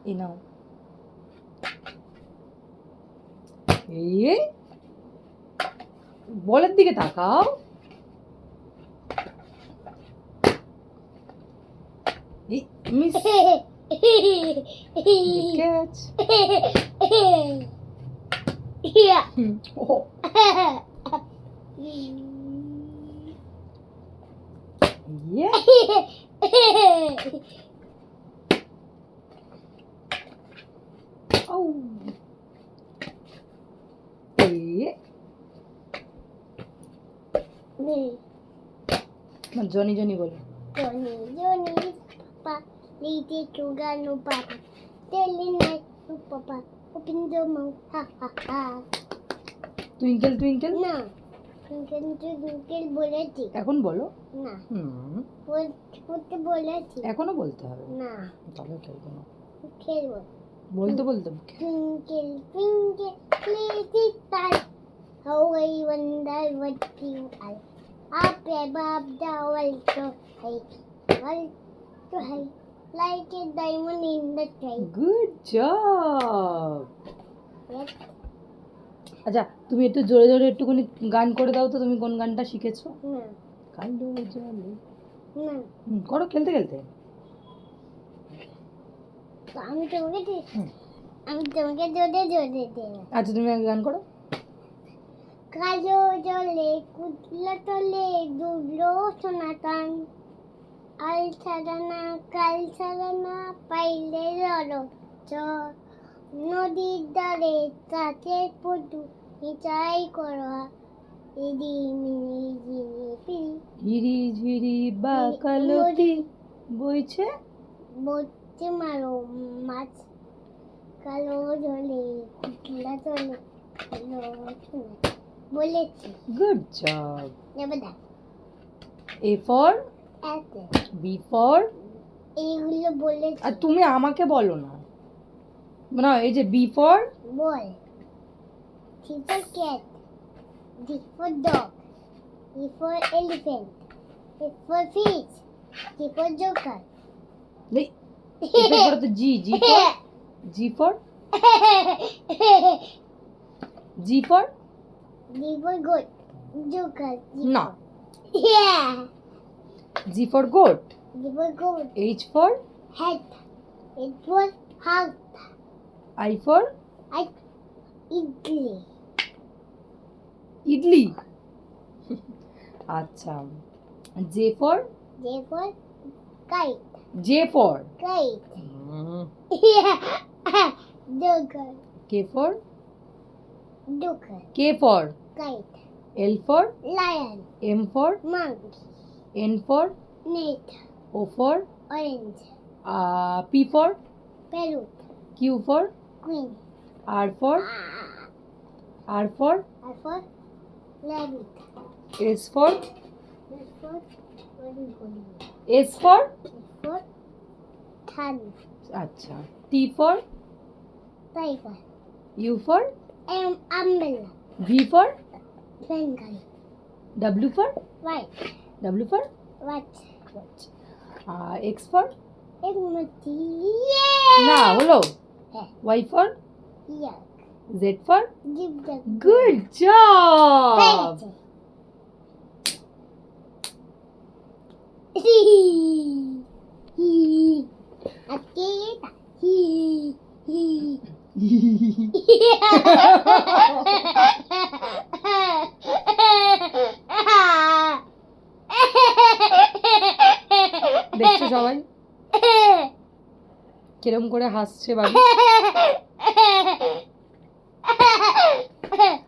এই নাও। এই বলের দিকে তাকাও। এই মিস। ক্যাচ। ও ইয়ে। ও এই জনি জনি বলো। Johnny, Johnny, Papa, little sugar, no papa. Telling night, no papa. Open the mouth, ha ha ha. Twinkle twinkle না, টুইঙ্কেল বলেছি এখন বলো। না, বলতে বলেছি এখনো বলতে হবে না, তাহলে খেলবো না। খেলবো। বলতে বলতে Twinkle, twinkle, little star, how I wonder what you are. Up above the world so high, like a diamond in the sky. Good job. Yes. আচ্ছা তুমি একটু জোরে জোরে একটুখানি গান করে দাও তো। তুমি কোন গানটা শিখেছো? না, কালো জলে। না, করো খেলতে খেলতে। তো আমি তোমাকে হুম। জোরে জোরে দেব। আচ্ছা তুমি এক গান করো। কালো জলে কুটলো তলে ডুবলো সোনাতান, কাল ছাড়া না পাইলে রড় চর, নদীর ধারে কাছের পটু নিচাই করা, ঝিরি ঝিরি বাকালতি বইছে বলতে মারো মাছ, কালো জলে কুটলো তলে বলেছি। Good job. এবার দেখ A for apple, B for. এইগুলো বলেছি। আর তুমি আমাকে বলো না। না এই যে বি ফর বল, C for cat, D for dog, E for elephant, F for fish, G for joker. এই এটা পড়ো তো G G for G for G for D for goat, joker. না Yeah. জি ফর গোট D for goat, H for hat, H for hat, I for idli, idli. আচ্ছা J for J for kite, J for kite. Yeah. Joker, K for joker, K for kite, L for lion, M for monkey, N for net, O for orange, P for parrot, Q for queen. R for R for R for rabbit. S for S for what is going on? S for S for sun. আচ্ছা T for Tiger. U for Umbrella. V for Bengal. W for White. W for What? আর X for Emoji. না হলো Yeah. Y for Yuck. Z for Give the good job. Hey. Akita. দেখছো সবাই কিরম করে হাসছে বাবু।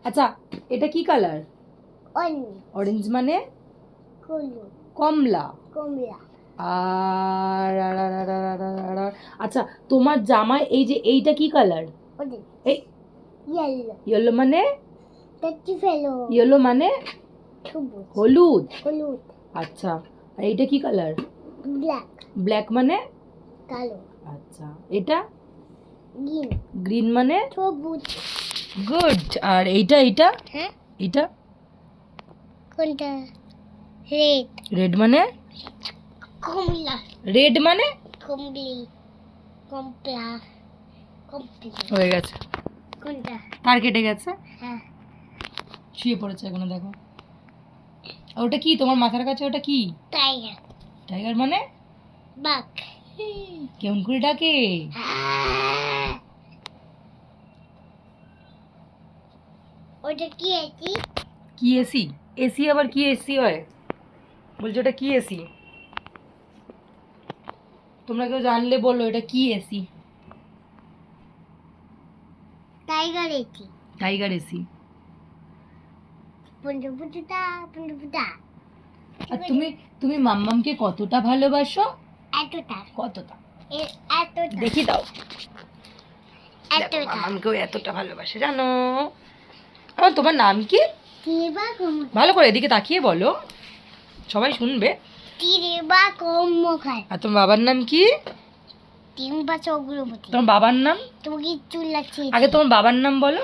আচ্ছা এটা কি কালার? অরেঞ্জ মানে কমলা। আর আচ্ছা তোমার জামায় এই যে এইটা কি কালার? এই ইয়েলো মানে ইয়েলো মানে হলুদ। আচ্ছা আর এইটা কি কালার? ব্ল্যাক মানে কালো। আচ্ছা এটা গ্রিন। গ্রিন মানে সবুজ। গুড। আর এইটা এইটা হ্যাঁ এটা কোনটা? রেড। রেড মানে কমলা। রেড মানে কমলি। কমলা। কমপ্লিট হয়ে গেছে। কোনটা তার কেটে গেছে, হ্যাঁ শুয়ে পড়েছে এখনো দেখো। আর ওটা কি তোমার মাথার কাছে, ওটা কি? টাইগার টাইগার মানে? বাঘ কেমন করে ডাকে? ওটা কি আছে কি এসি? এসি আবার কি এসি হয়? বলছো ওটা কি এসি? তোমরা কেউ জানলে বলো এটা কি এসি? টাইগার এসি টাইগার এসি। পুন্ডুপুটা পুন্ডুপুটা আর তুমি তুমি মাম্মামকে কতটা ভালোবাসো? এতটা কতটা? এতটা দেখি দাও। এতটা মাম্মামকেও এতটা ভালোবাসে জানো। আমার তোমার নাম কি? টিবা কম ভালো করে এদিকে তাকিয়ে বলো, সবাই শুনবে। টিবা কম খায় আর তোমার বাবার নাম কি? টিম্বা চক্রবর্তী তোমার বাবার নাম? তোমাকে চুল লাগছে আগে তোমার বাবার নাম বলো।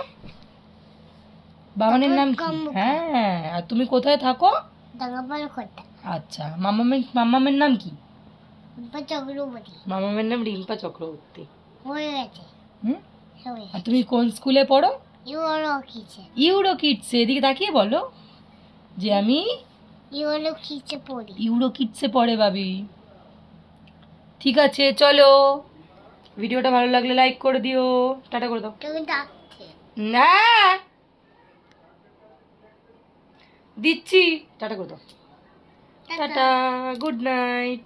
বাবানের নাম কি? কম্বুকা। হ্যাঁ, আর তুমি কোথায় থাকো? দাঙ্গা বলো কথা আচ্ছা, মাম্মামের নাম কি? টিম্বা চক্রবর্তী মামামের নাম রিম্পা চক্রবর্তী। হয়ে গেছে হুম? হয়ে আর তুমি কোন স্কুলে পড়ো? ইউরো কিছে ইউরো কিডসে। এদিকে তাকিয়ে বলো যে আমি ইউরো কিছে পড়ি ইউরো কিডসে পড়ে ভাবি। ঠিক আছে চলো, ভিডিওটা ভালো লাগলে লাইক করে দিও, টাটা করে দাও। তুমি ডাকছে না, দিচ্ছি, টাটা করে দাও। Tata, good night.